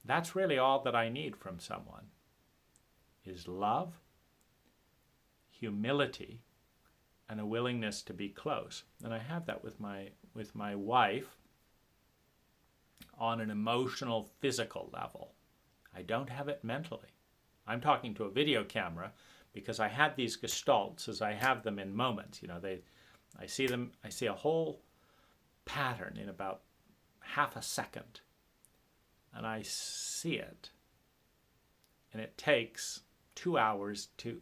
that's really all that I need from someone is love, humility, and a willingness to be close. And I have that with my wife on an emotional, physical level. I don't have it mentally. I'm talking to a video camera because I had these gestalts as I have them in moments. I see a whole pattern in about half a second. And I see it. And it takes 2 hours to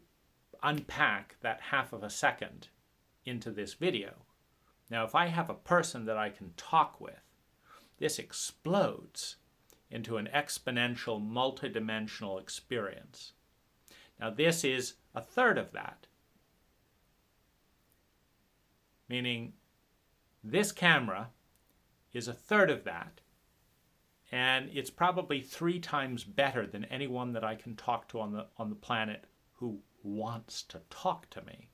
unpack that half of a second into this video. Now, if I have a person that I can talk with, this explodes into an exponential, multidimensional experience. Now, this is a third of that. Meaning, this camera is a third of that, and it's probably 3 times better than anyone that I can talk to on the planet who wants to talk to me.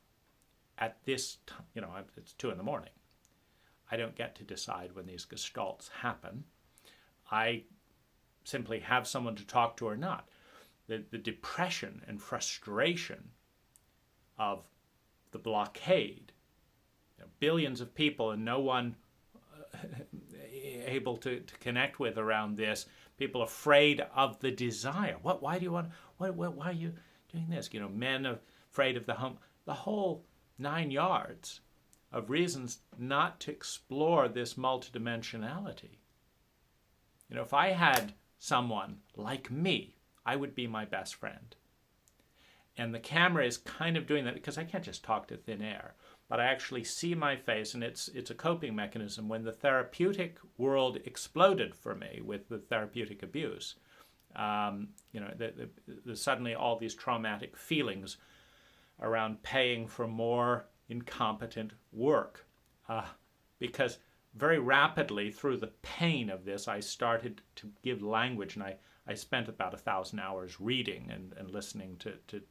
At this time, it's 2 a.m. I don't get to decide when these gestalts happen. I simply have someone to talk to or not. The depression and frustration of the blockade, billions of people and no one able to connect with around this, people afraid of the desire. Why do you want, why are you doing this? Men afraid of the home, the whole 9 yards of reasons not to explore this multidimensionality. If I had someone like me, I would be my best friend. And the camera is kind of doing that because I can't just talk to thin air, but I actually see my face, and it's a coping mechanism. When the therapeutic world exploded for me with the therapeutic abuse, there's suddenly all these traumatic feelings around paying for more incompetent work. Because very rapidly through the pain of this, I started to give language, and I spent about 1,000 hours reading and listening to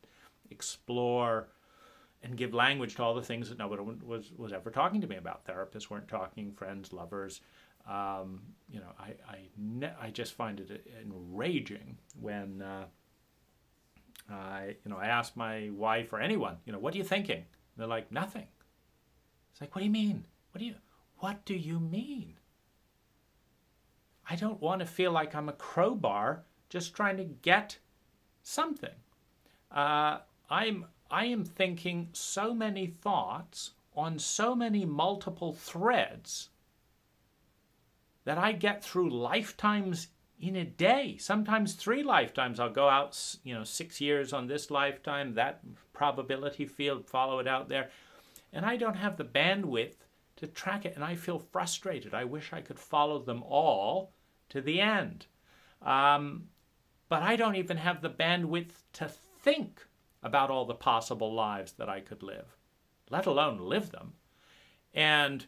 explore and give language to all the things that nobody was ever talking to me about. Therapists weren't talking, friends, lovers. I just find it enraging when I ask my wife or anyone, what are you thinking? And they're like, nothing. It's like, what do you mean? What do you mean? I don't want to feel like I'm a crowbar just trying to get something. I am thinking so many thoughts on so many multiple threads that I get through lifetimes in a day, sometimes 3 lifetimes. I'll go out, 6 years on this lifetime, that probability field, follow it out there. And I don't have the bandwidth to track it, and I feel frustrated. I wish I could follow them all to the end. But I don't even have the bandwidth to think about all the possible lives that I could live, let alone live them. And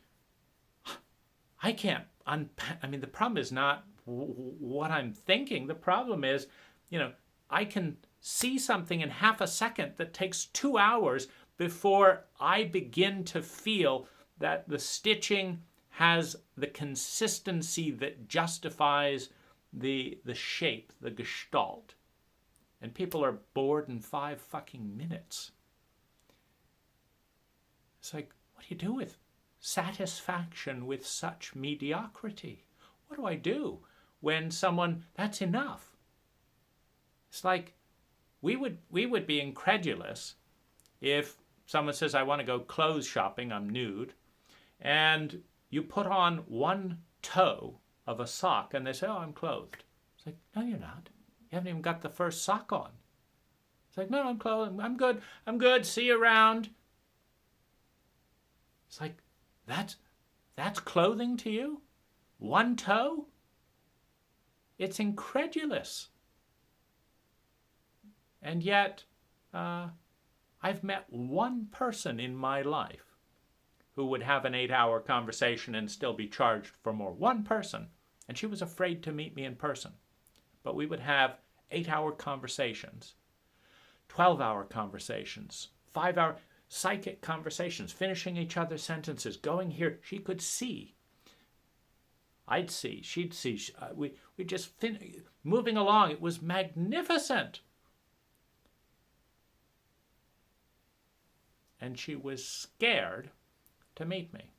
I can't unpack. The problem is not what I'm thinking. The problem is, I can see something in half a second that takes 2 hours before I begin to feel that the stitching has the consistency that justifies the shape, the gestalt. And people are bored in 5 fucking minutes. It's like, what do you do with satisfaction with such mediocrity? What do I do when someone, that's enough? It's like, we would be incredulous if someone says, I want to go clothes shopping, I'm nude, and you put on one toe of a sock and they say, oh, I'm clothed. It's like, no, you're not. You haven't even got the first sock on. It's like, no, I'm clothed. I'm good. See you around. It's like, that's clothing to you? One toe? It's incredulous. And yet, I've met one person in my life who would have an 8-hour conversation and still be charged for more. One person. And she was afraid to meet me in person. But we would have 8-hour conversations, 12-hour conversations, 5-hour psychic conversations, finishing each other's sentences, going here. She could see I'd see, she'd see. We just moving along. It was magnificent. And she was scared to meet me.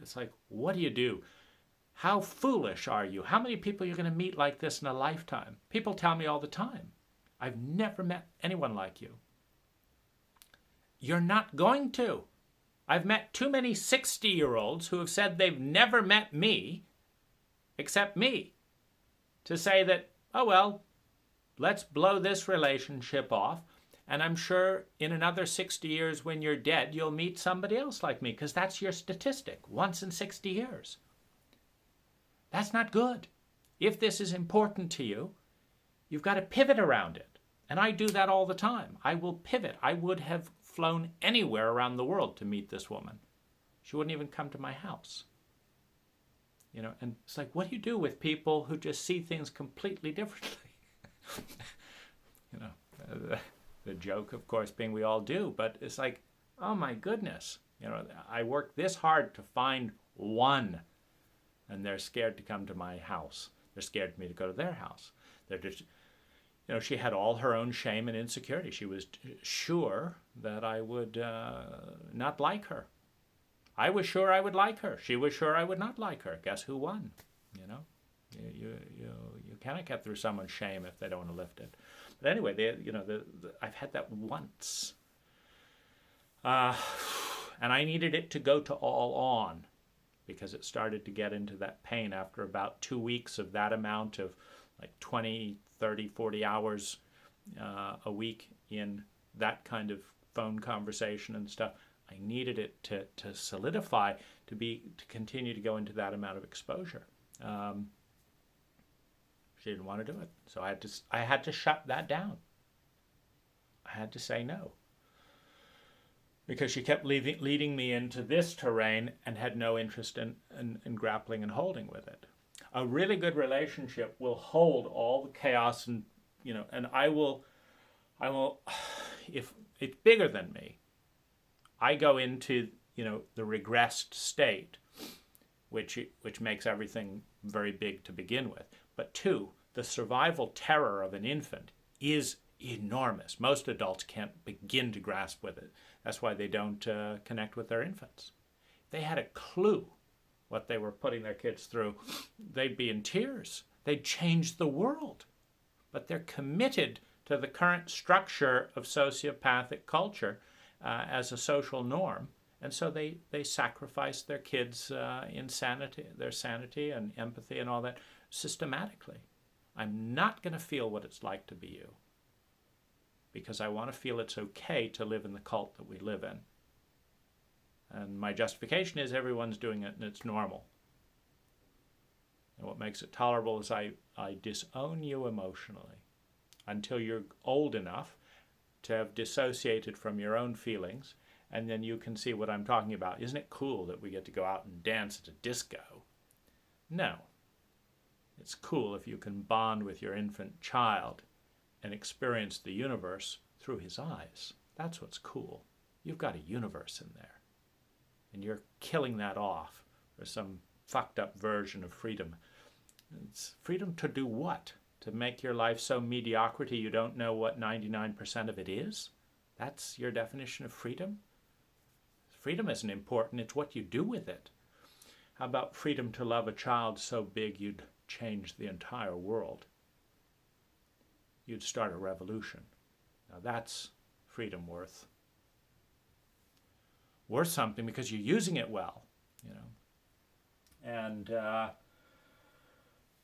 It's like, what do you do? How foolish are you? How many people are you going to meet like this in a lifetime? People tell me all the time, I've never met anyone like you. You're not going to. I've met too many 60-year-olds who have said they've never met me, except me, to say that, oh well, let's blow this relationship off, and I'm sure in another 60 years when you're dead, you'll meet somebody else like me, because that's your statistic, once in 60 years. That's not good. If this is important to you, you've got to pivot around it. And I do that all the time. I will pivot. I would have flown anywhere around the world to meet this woman. She wouldn't even come to my house. You know, and it's like, what do you do with people who just see things completely differently? You know, the joke, of course, being we all do, but it's like, oh my goodness. You know, I worked this hard to find one, and they're scared to come to my house. They're scared for me to go to their house. They're just, you know, she had all her own shame and insecurity. She was sure that I would not like her. I was sure I would like her. She was sure I would not like her. Guess who won? You know, you cannot get through someone's shame if they don't want to lift it. But anyway, I've had that once, and I needed it to go to all on, because it started to get into that pain after about 2 weeks of that amount of like 20, 30, 40 hours a week in that kind of phone conversation and stuff. I needed it to solidify, to continue to go into that amount of exposure. She didn't want to do it, so I had to shut that down. I had to say no, because she kept leading me into this terrain and had no interest in grappling and holding with it. A really good relationship will hold all the chaos, and and I will, if it's bigger than me, I go into the regressed state, which makes everything very big to begin with. But two, the survival terror of an infant is enormous. Most adults can't begin to grasp with it. That's why they don't connect with their infants. If they had a clue what they were putting their kids through, they'd be in tears. They'd change the world. But they're committed to the current structure of sociopathic culture as a social norm, and so they sacrifice their kids' their sanity and empathy and all that systematically. I'm not going to feel what it's like to be you, because I want to feel it's okay to live in the cult that we live in. And my justification is everyone's doing it and it's normal. And what makes it tolerable is I disown you emotionally until you're old enough to have dissociated from your own feelings, and then you can see what I'm talking about. Isn't it cool that we get to go out and dance at a disco? No. It's cool if you can bond with your infant child and experience the universe through his eyes. That's what's cool. You've got a universe in there, and you're killing that off for some fucked up version of freedom. It's freedom to do what? To make your life so mediocrity you don't know what 99% of it is? That's your definition of freedom? Freedom isn't important, it's what you do with it. How about freedom to love a child so big you'd change the entire world? You'd start a revolution. Now that's freedom worth something, because you're using it well, And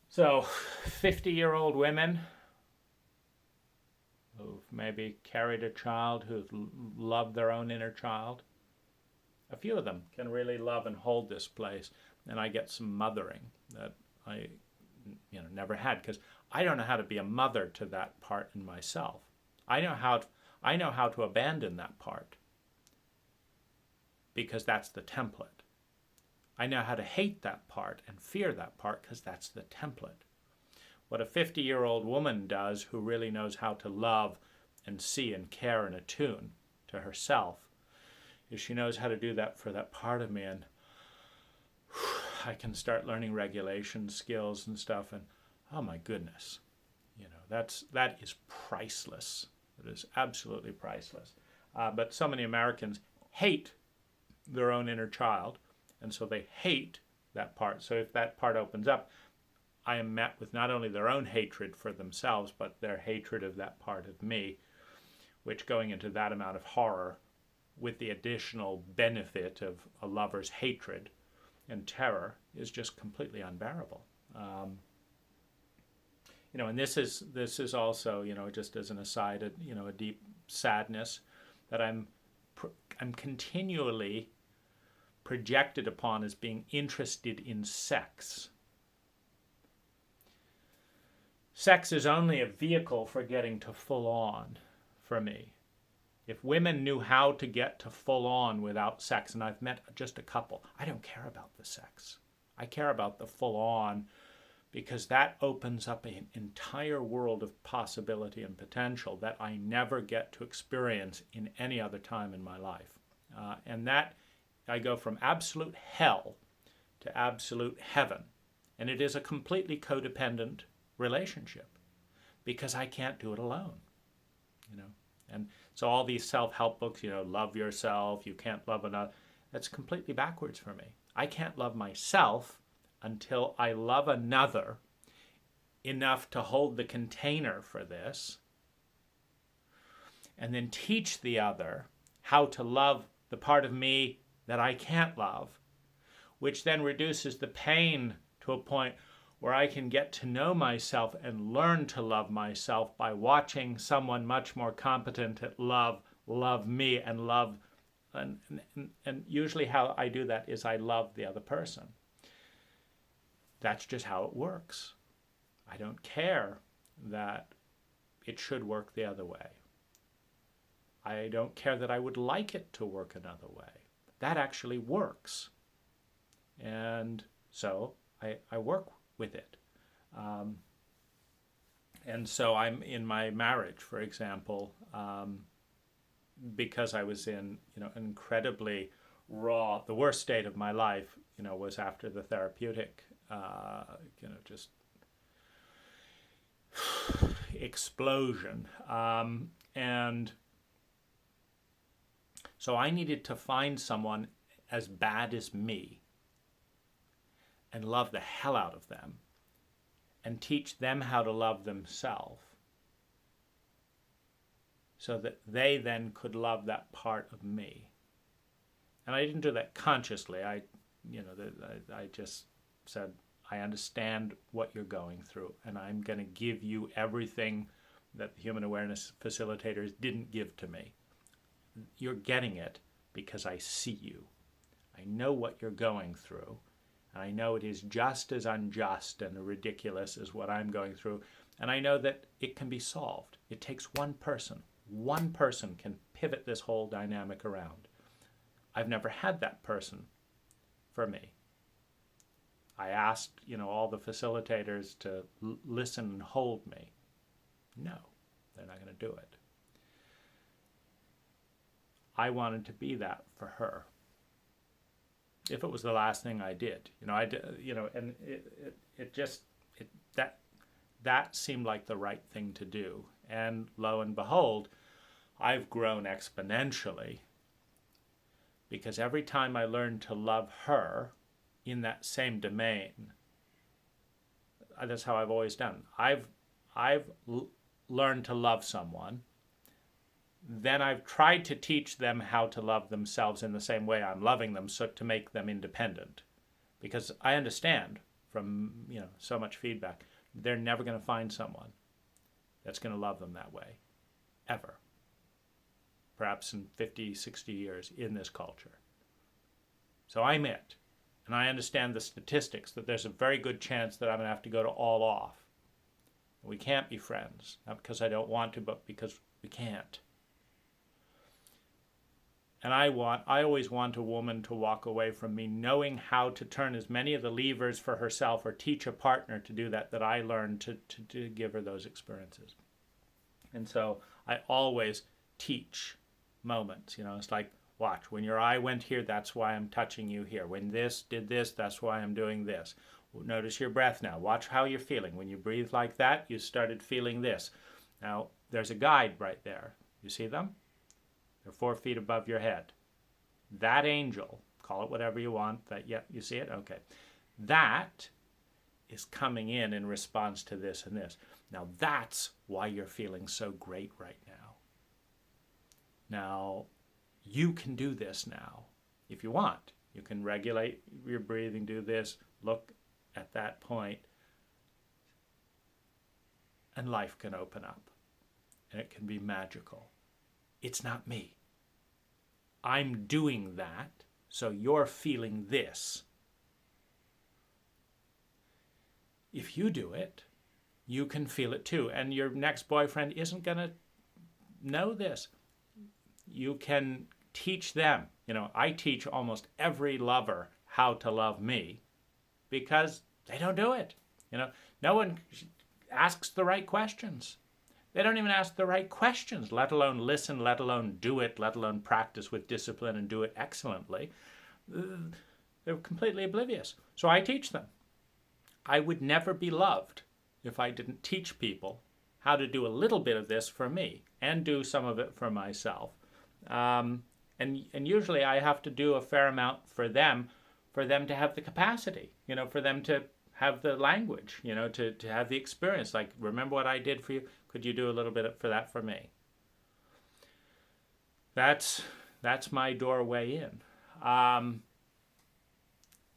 so 50-year-old women who've maybe carried a child, who've loved their own inner child, a few of them can really love and hold this place. And I get some mothering that I never had, because I don't know how to be a mother to that part in myself. I know how to abandon that part, because that's the template. I know how to hate that part and fear that part, because that's the template. What a 50-year-old woman does, who really knows how to love and see and care and attune to herself, is she knows how to do that for that part of me. And I can start learning regulation skills and stuff, and oh my goodness, that is priceless. It is absolutely priceless. But so many Americans hate their own inner child, and so they hate that part. So if that part opens up, I am met with not only their own hatred for themselves, but their hatred of that part of me, which, going into that amount of horror with the additional benefit of a lover's hatred and terror, is just completely unbearable. And this is also, just as an aside, a deep sadness that I'm continually projected upon as being interested in sex. Sex is only a vehicle for getting to full on for me. If women knew how to get to full on without sex, and I've met just a couple, I don't care about the sex. I care about the full on, because that opens up an entire world of possibility and potential that I never get to experience in any other time in my life. And that I go from absolute hell to absolute heaven. And it is a completely codependent relationship because I can't do it alone. And so all these self-help books, love yourself, you can't love another, that's completely backwards for me. I can't love myself until I love another enough to hold the container for this, and then teach the other how to love the part of me that I can't love, which then reduces the pain to a point where I can get to know myself and learn to love myself by watching someone much more competent at love me and love, and usually how I do that is I love the other person. That's just how it works. I don't care that it should work the other way. I don't care that I would like it to work another way. That actually works. And so I work with it. And so I'm in my marriage, for example, because I was in, an incredibly raw, the worst state of my life, was after the therapeutic, just explosion. And so I needed to find someone as bad as me and love the hell out of them and teach them how to love themselves so that they then could love that part of me. And I didn't do that consciously. I just said, I understand what you're going through, and I'm going to give you everything that the human awareness facilitators didn't give to me. You're getting it because I see you. I know what you're going through, and I know it is just as unjust and ridiculous as what I'm going through, and I know that it can be solved. It takes one person. One person can pivot this whole dynamic around. I've never had that person for me. I asked, all the facilitators to listen and hold me. No, they're not going to do it. I wanted to be that for her. If it was the last thing I did, and that seemed like the right thing to do. And lo and behold, I've grown exponentially because every time I learned to love her in that same domain, that's how I've always done. I've learned to love someone. Then I've tried to teach them how to love themselves in the same way I'm loving them, so to make them independent. Because I understand from so much feedback, they're never going to find someone that's going to love them that way, ever. Perhaps in 50, 60 years in this culture. So I'm it. And I understand the statistics that there's a very good chance that I'm going to have to go to all off. We can't be friends, not because I don't want to, but because we can't. And I always want a woman to walk away from me knowing how to turn as many of the levers for herself or teach a partner to do that I learned to give her those experiences. And so I always teach moments. It's like Watch. When your eye went here, that's why I'm touching you here. When this did this, that's why I'm doing this. Notice your breath now. Watch how you're feeling. When you breathe like that, you started feeling this. Now, there's a guide right there. You see them? They're 4 feet above your head. That angel, call it whatever you want, that, yeah, you see it? Okay. That is coming in response to this and this. Now, that's why you're feeling so great right now. Now, you can do this now if you want. You can regulate your breathing, do this, look at that point, and life can open up, and it can be magical. It's not me. I'm doing that, so you're feeling this. If you do it, you can feel it too, and your next boyfriend isn't going to know this. You can teach them. You know, I teach almost every lover how to love me because they don't do it. You know, no one asks the right questions. They don't even ask the right questions, let alone listen, let alone do it, let alone practice with discipline and do it excellently. They're completely oblivious. So I teach them. I would never be loved if I didn't teach people how to do a little bit of this for me and do some of it for myself. And usually I have to do a fair amount for them to have the capacity, you know, for them to have the language, you know, to have the experience. Like, remember what I did for you? Could you do a little bit for that for me? That's my doorway in.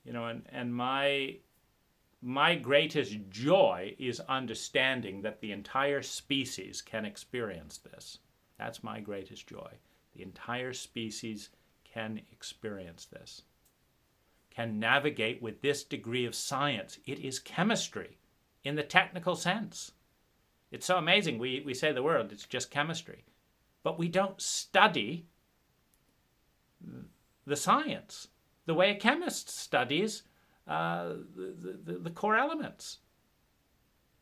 You know, and my greatest joy is understanding that the entire species can experience this. That's my greatest joy. The entire species can experience this, can navigate with this degree of science. It is chemistry in the technical sense. It's so amazing. We say the word, it's just chemistry. But we don't study the science the way a chemist studies the core elements.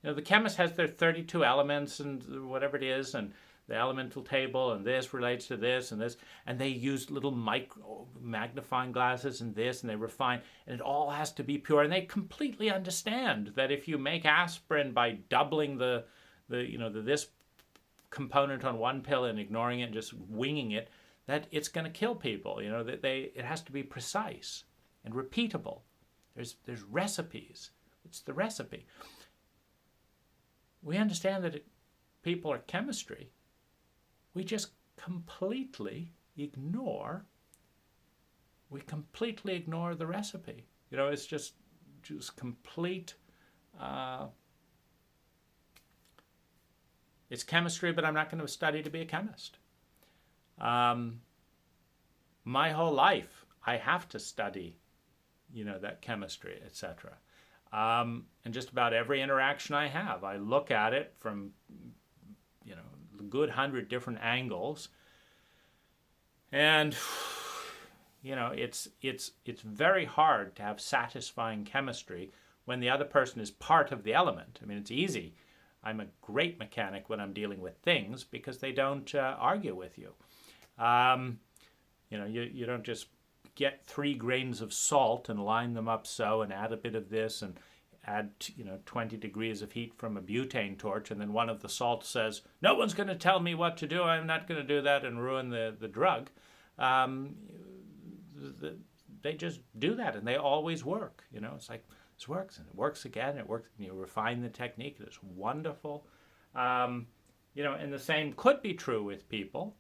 You know, the chemist has their 32 elements and whatever it is, and the elemental table, and this relates to this and this, and they use little micro magnifying glasses and this, and they refine, and it all has to be pure. And they completely understand that if you make aspirin by doubling this component on one pill and ignoring it and just winging it, that it's going to kill people. You know, that it has to be precise and repeatable. There's recipes. It's the recipe. We understand that people are chemistry. We just completely ignore the recipe. You know, it's just complete. It's chemistry, but I'm not going to study to be a chemist. My whole life, I have to study, you know, that chemistry, etc. And just about every interaction I have, I look at it from, you know, a good 100 different angles. And, you know, it's very hard to have satisfying chemistry when the other person is part of the element. I mean, it's easy. I'm a great mechanic when I'm dealing with things because they don't argue with you. You know, you don't just get 3 grains of salt and line them up so and add a bit of this and add, you know, 20 degrees of heat from a butane torch, and then one of the salts says, no one's going to tell me what to do, I'm not going to do that, and ruin the drug. They just do that, and they always work. You know, it's like, this works, and it works again, it works, and you refine the technique, it's wonderful. You know, and the same could be true with people.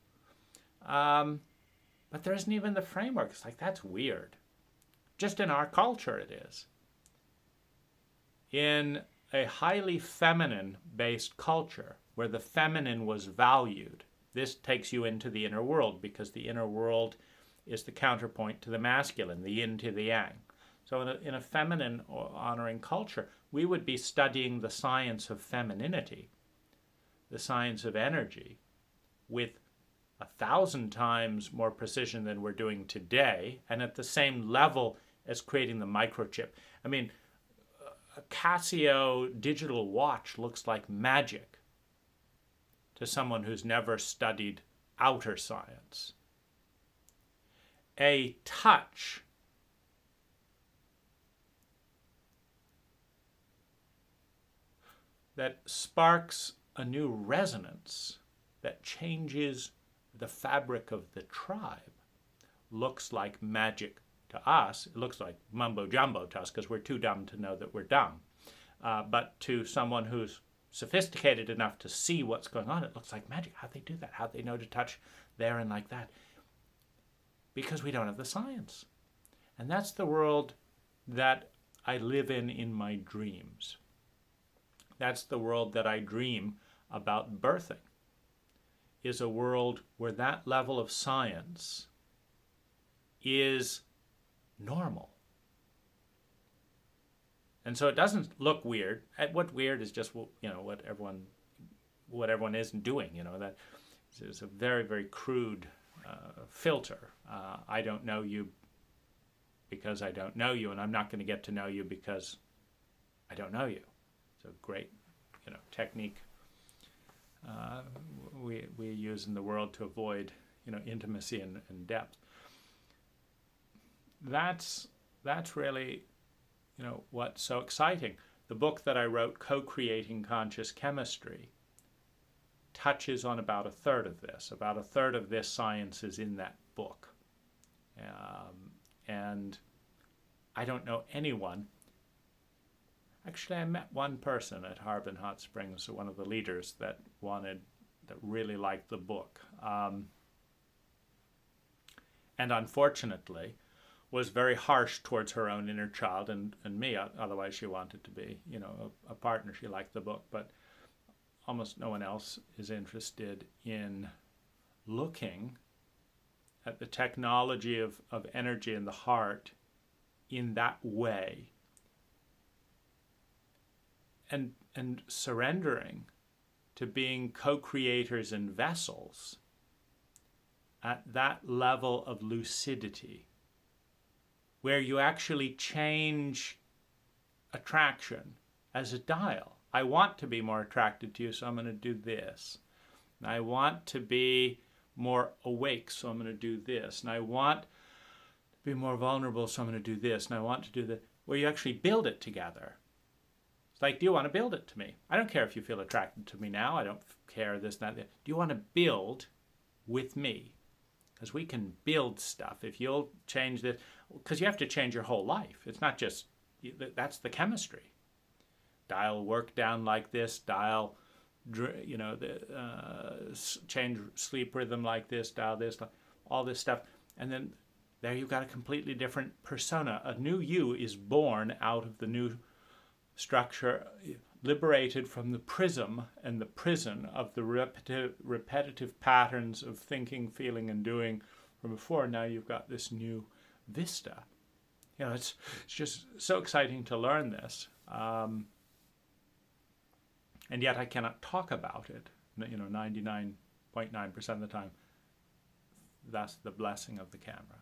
But there isn't even the framework. It's like, that's weird. Just in our culture it is. In a highly feminine-based culture, where the feminine was valued, this takes you into the inner world, because the inner world is the counterpoint to the masculine, the yin to the yang. So in a feminine honoring culture, we would be studying the science of femininity, the science of energy, with 1,000 times more precision than we're doing today, and at the same level as creating the microchip. I mean, a Casio digital watch looks like magic to someone who's never studied outer science. a touch that sparks a new resonance that changes the fabric of the tribe looks like magic to us. It looks like mumbo jumbo to us because we're too dumb to know that we're dumb. But to someone who's sophisticated enough to see what's going on, it looks like magic. How'd they do that? How'd they know to touch there and like that? Because we don't have the science. And that's the world that I live in my dreams. That's the world that I dream about birthing, is a world where that level of science is normal. And so it doesn't look weird. What weird is just, you know, what everyone is doing. You know, that is a very, very crude filter. I don't know you because I don't know you, and I'm not going to get to know you because I don't know you. It's a great, you know, technique we use in the world to avoid, you know, intimacy and depth. That's really, you know, what's so exciting. The book that I wrote, Co-Creating Conscious Chemistry, touches on about a third of this. About a third of this science is in that book. And I don't know anyone. Actually, I met one person at Harbin Hot Springs, one of the leaders that really liked the book. And unfortunately, was very harsh towards her own inner child and me. Otherwise, she wanted to be, you know, a partner. She liked the book, but almost no one else is interested in looking at the technology of energy in the heart in that way, and surrendering to being co-creators and vessels at that level of lucidity, where you actually change attraction as a dial. I want to be more attracted to you, so I'm going to do this. And I want to be more awake, so I'm going to do this. And I want to be more vulnerable, so I'm going to do this. And I want to do that, where you actually build it together. It's like, do you want to build it to me? I don't care if you feel attracted to me now. I don't care this, that, that. Do you want to build with me? Because we can build stuff. If you'll change this, because you have to change your whole life. It's not just, that's the chemistry. Dial work down like this, dial, you know, change sleep rhythm like this, dial this, all this stuff. And then there you've got a completely different persona. A new you is born out of the new structure, liberated from the prism and the prison of the repetitive patterns of thinking, feeling, and doing from before. Now you've got this new vista. You know, it's just so exciting to learn this. And yet I cannot talk about it, you know, 99.9% of the time. That's the blessing of the camera.